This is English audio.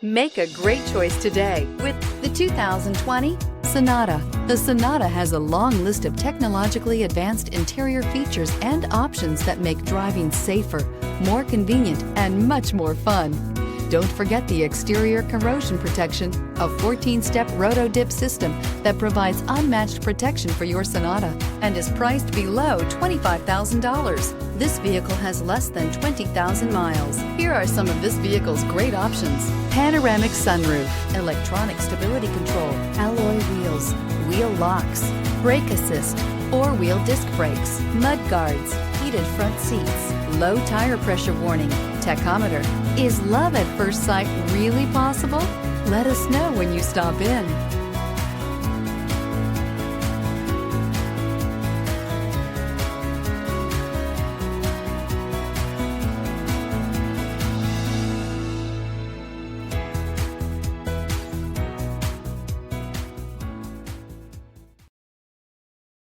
Make a great choice today with the 2020 Sonata. The Sonata has a long list of technologically advanced interior features and options that make driving safer, more convenient, and much more fun. Don't forget the exterior corrosion protection, a 14-step roto-dip system that provides unmatched protection for your Sonata and is priced below $25,000. This vehicle has less than 20,000 miles. Here are some of this vehicle's great options: panoramic sunroof, electronic stability control, alloy wheels, wheel locks, brake assist, four-wheel disc brakes, mud guards, heated front seats, low tire pressure warning, tachometer. Is love at first sight really possible? Let us know when you stop in.